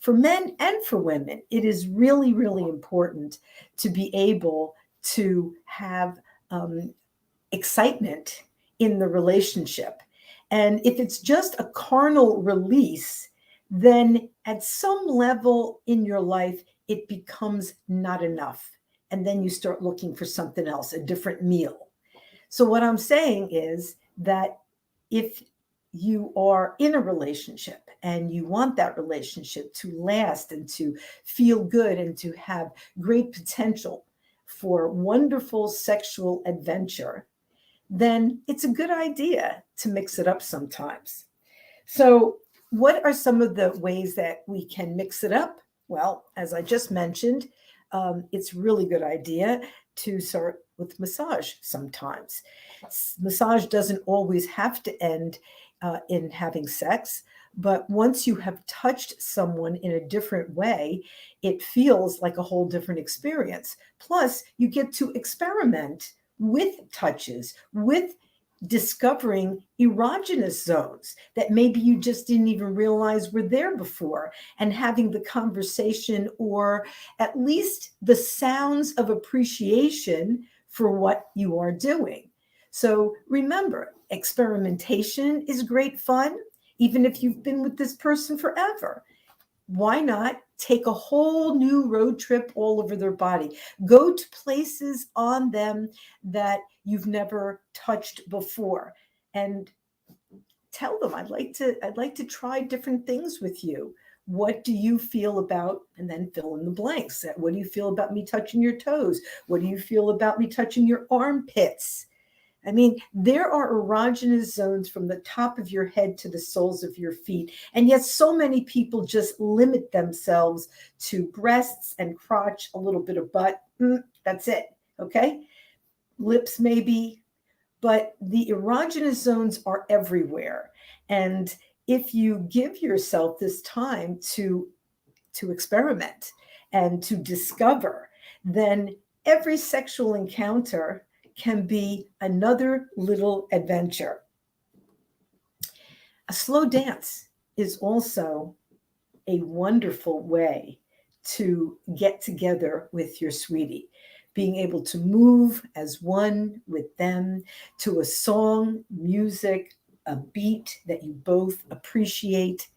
for men and for women, it is really, really important to be able to have excitement in the relationship. And if it's just a carnal release, then at some level in your life, it becomes not enough. And then you start looking for something else, a different meal. So, what I'm saying is that if you are in a relationship and you want that relationship to last and to feel good and to have great potential for wonderful sexual adventure, then it's a good idea to mix it up sometimes. So, what are some of the ways that we can mix it up? Well, as I just mentioned, it's really good idea to start with massage sometimes. Massage doesn't always have to end in having sex, but once you have touched someone in a different way, it feels like a whole different experience. Plus, you get to experiment with touches, with discovering erogenous zones that maybe you just didn't even realize were there before, and having the conversation or at least the sounds of appreciation for what you are doing. So remember, experimentation is great fun, even if you've been with this person forever. Why not take a whole new road trip all over their body? Go to places on them that you've never touched before, and tell them, I'd like to try different things with you. What do you feel about, and then fill in the blanks. What do you feel about me touching your toes? What do you feel about me touching your armpits? I mean, there are erogenous zones from the top of your head to the soles of your feet. And yet so many people just limit themselves to breasts and crotch, a little bit of butt. That's it. Okay. Lips, maybe. But the erogenous zones are everywhere. And if you give yourself this time to experiment and to discover, then every sexual encounter can be another little adventure. A slow dance is also a wonderful way to get together with your sweetie. Being able to move as one with them to a song, music, a beat that you both appreciate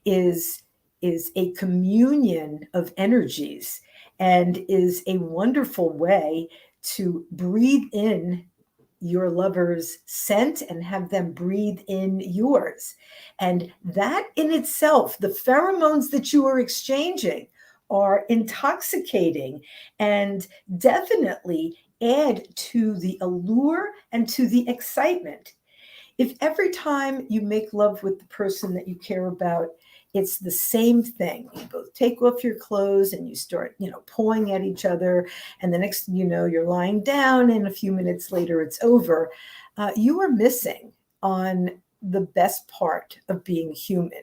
is a communion of energies, and is a wonderful way to breathe in your lover's scent and have them breathe in yours. And that in itself, the pheromones that you are exchanging are intoxicating and definitely add to the allure and to the excitement. If every time you make love with the person that you care about, it's the same thing. You both take off your clothes and you start, pawing at each other. And the next thing you know, you're lying down, and a few minutes later, it's over. You are missing on the best part of being human,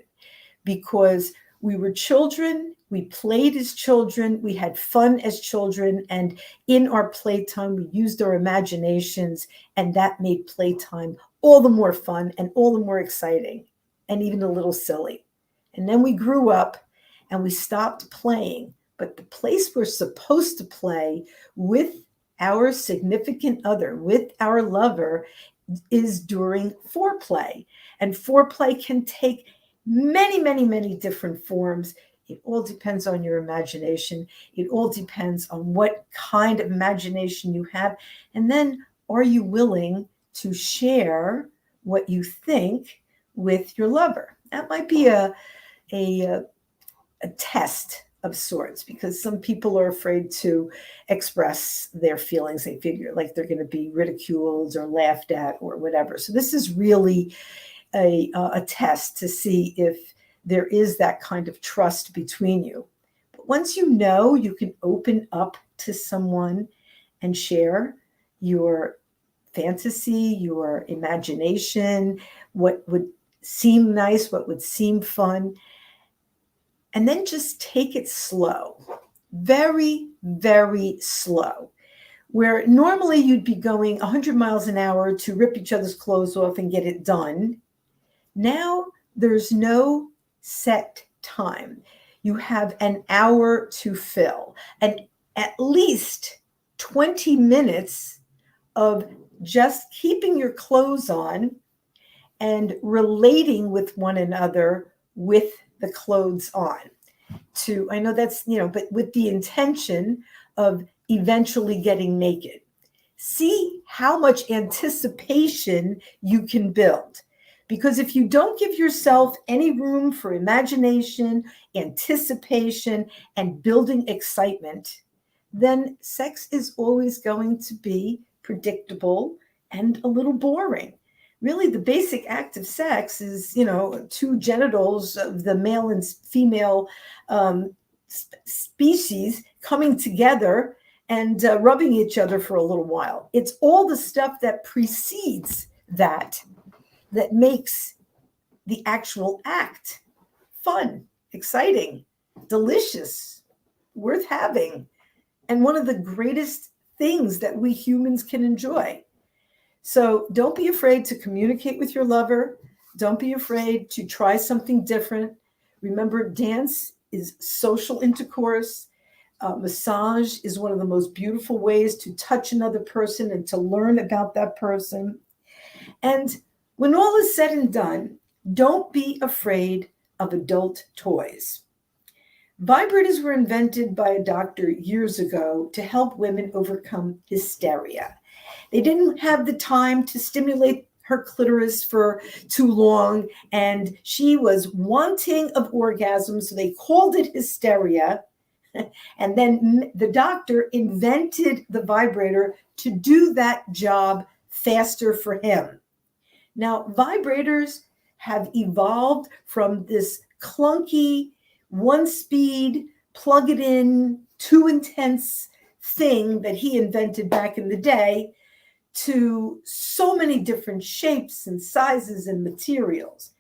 because we were children, we played as children, we had fun as children, and in our playtime, we used our imaginations, and that made playtime all the more fun and all the more exciting, and even a little silly. And then we grew up and we stopped playing. But the place we're supposed to play with our significant other, with our lover, is during foreplay. And foreplay can take many, many, many different forms. It all depends on your imagination. It all depends on what kind of imagination you have. And then, are you willing to share what you think with your lover? That might be a test of sorts, because some people are afraid to express their feelings. They figure like they're going to be ridiculed or laughed at or whatever. So this is really a test to see if there is that kind of trust between you. But once you know, you can open up to someone and share your fantasy, your imagination, what would seem nice, what would seem fun. And then just take it slow, very, very slow. Where normally you'd be going 100 miles an hour to rip each other's clothes off and get it done. Now there's no set time. You have an hour to fill, and at least 20 minutes of just keeping your clothes on and relating with one another with the clothes on. I know that's, but with the intention of eventually getting naked. See how much anticipation you can build. Because if you don't give yourself any room for imagination, anticipation, and building excitement, then sex is always going to be predictable and a little boring. Really, the basic act of sex is, two genitals of the male and female species coming together and rubbing each other for a little while. It's all the stuff that precedes that makes the actual act fun, exciting, delicious, worth having, and one of the greatest things that we humans can enjoy. So don't be afraid to communicate with your lover. Don't be afraid to try something different. Remember, dance is social intercourse. Massage is one of the most beautiful ways to touch another person and to learn about that person. And when all is said and done, don't be afraid of adult toys. Vibrators were invented by a doctor years ago to help women overcome hysteria. They didn't have the time to stimulate her clitoris for too long, and she was wanting of orgasm, so they called it hysteria. And then the doctor invented the vibrator to do that job faster for him. Now, vibrators have evolved from this clunky, one speed, plug it in, too intense thing that he invented back in the day to so many different shapes and sizes and materials.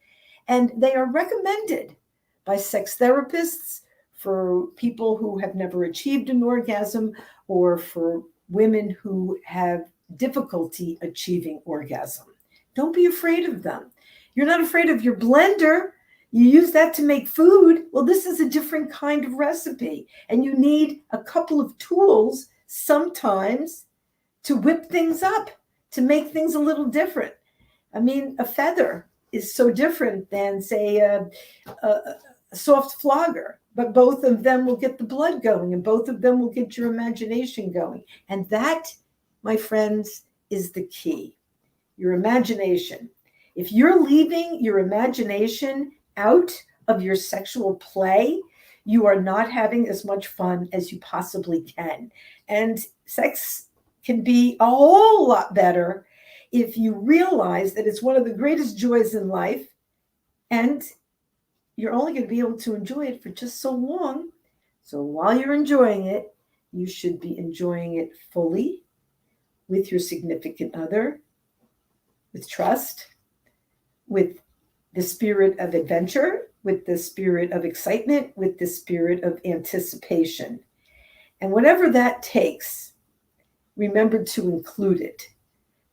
And they are recommended by sex therapists for people who have never achieved an orgasm or for women who have difficulty achieving orgasm. Don't be afraid of them. You're not afraid of your blender. You use that to make food. Well, this is a different kind of recipe, and you need a couple of tools sometimes to whip things up, to make things a little different. I mean, a feather is so different than, say, a soft flogger, but both of them will get the blood going, and both of them will get your imagination going. And that, my friends, is the key. Your imagination. If you're leaving your imagination out of your sexual play, you are not having as much fun as you possibly can. And sex can be a whole lot better if you realize that it's one of the greatest joys in life, and you're only going to be able to enjoy it for just so long. So while you're enjoying it, you should be enjoying it fully with your significant other, with trust, with the spirit of adventure, with the spirit of excitement, with the spirit of anticipation. And whatever that takes, remember to include it.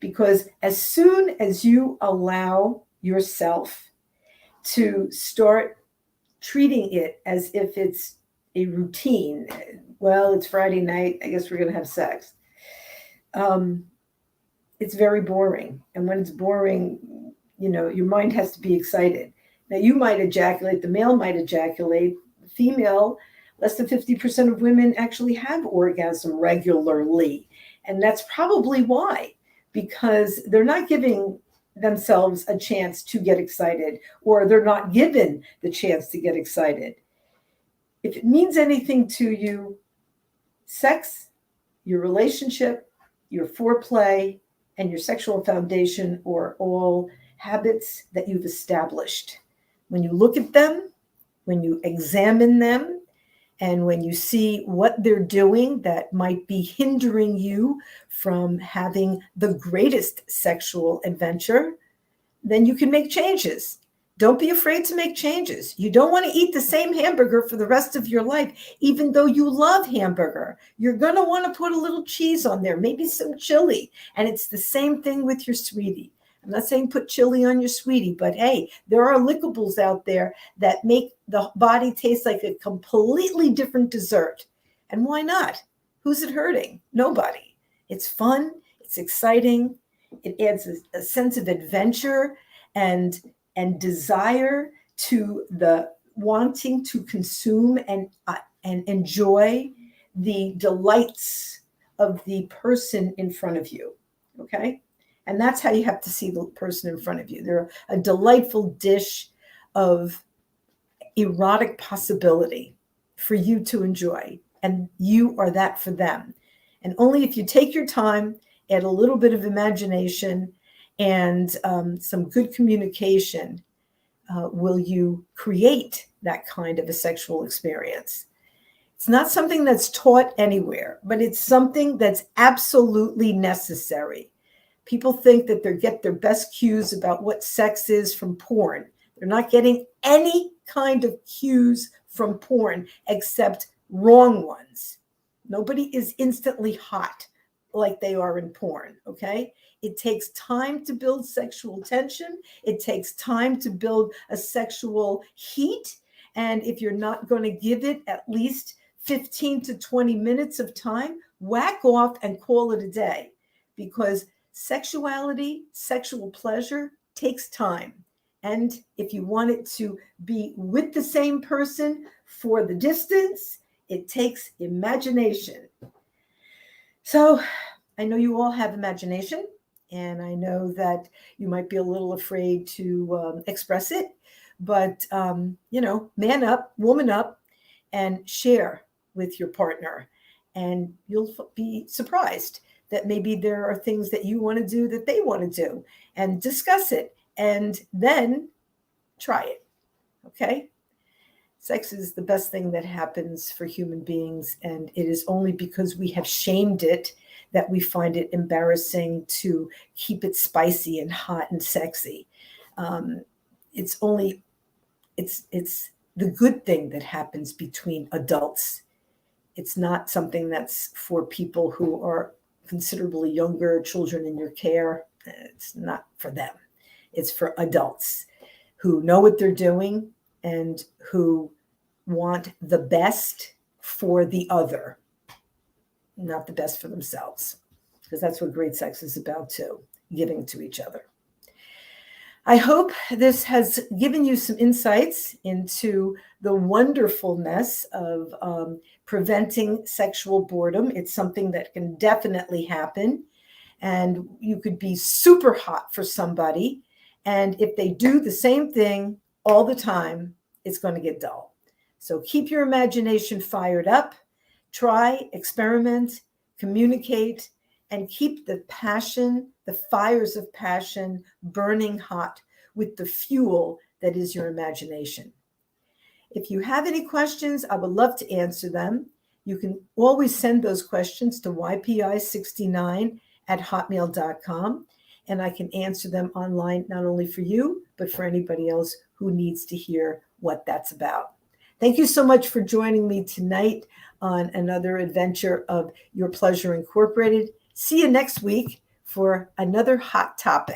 Because as soon as you allow yourself to start treating it as if it's a routine, well, it's Friday night, I guess we're going to have sex. It's very boring. And when it's boring, your mind has to be excited. Now, you might ejaculate, the male might ejaculate, the female, less than 50% of women actually have orgasm regularly. And that's probably why, because they're not giving themselves a chance to get excited, or they're not given the chance to get excited. If it means anything to you, sex, your relationship, your foreplay, and your sexual foundation are all habits that you've established. When you look at them, when you examine them, and when you see what they're doing that might be hindering you from having the greatest sexual adventure, then you can make changes. Don't be afraid to make changes. You don't want to eat the same hamburger for the rest of your life, even though you love hamburger. You're going to want to put a little cheese on there, maybe some chili. And it's the same thing with your sweetie. I'm not saying put chili on your sweetie, but hey, there are lickables out there that make the body taste like a completely different dessert. And why not? Who's it hurting? Nobody. It's fun. It's exciting. It adds a sense of adventure and desire to the wanting to consume and enjoy the delights of the person in front of you. Okay? And that's how you have to see the person in front of you. They're a delightful dish of erotic possibility for you to enjoy. And you are that for them. And only if you take your time, add a little bit of imagination and some good communication, will you create that kind of a sexual experience. It's not something that's taught anywhere, but it's something that's absolutely necessary. People think that they get their best cues about what sex is from porn. They're not getting any kind of cues from porn except wrong ones. Nobody is instantly hot like they are in porn, okay? It takes time to build sexual tension. It takes time to build a sexual heat. And if you're not going to give it at least 15 to 20 minutes of time, whack off and call it a day, because sexuality, sexual pleasure takes time. And if you want it to be with the same person for the distance, it takes imagination. So I know you all have imagination, and I know that you might be a little afraid to express it, but, man up, woman up, and share with your partner. And you'll be surprised that maybe there are things that you want to do that they want to do, and discuss it and then try it. Okay? Sex is the best thing that happens for human beings, and it is only because we have shamed it that we find it embarrassing to keep it spicy and hot and sexy. It's the good thing that happens between adults. It's not something that's for people who are considerably younger, children in your care. It's not for them. It's for adults who know what they're doing and who want the best for the other, not the best for themselves, because that's what great sex is about too, giving to each other. I hope this has given you some insights into the wonderfulness of preventing sexual boredom. It's something that can definitely happen, and you could be super hot for somebody, and if they do the same thing all the time, it's going to get dull. So keep your imagination fired up, try, experiment, communicate, and keep the passion, the fires of passion burning hot with the fuel that is your imagination. If you have any questions, I would love to answer them. You can always send those questions to ypi69@hotmail.com, and I can answer them online, not only for you, but for anybody else who needs to hear what that's about. Thank you so much for joining me tonight on another adventure of Your Pleasure Incorporated. See you next week for another hot topic.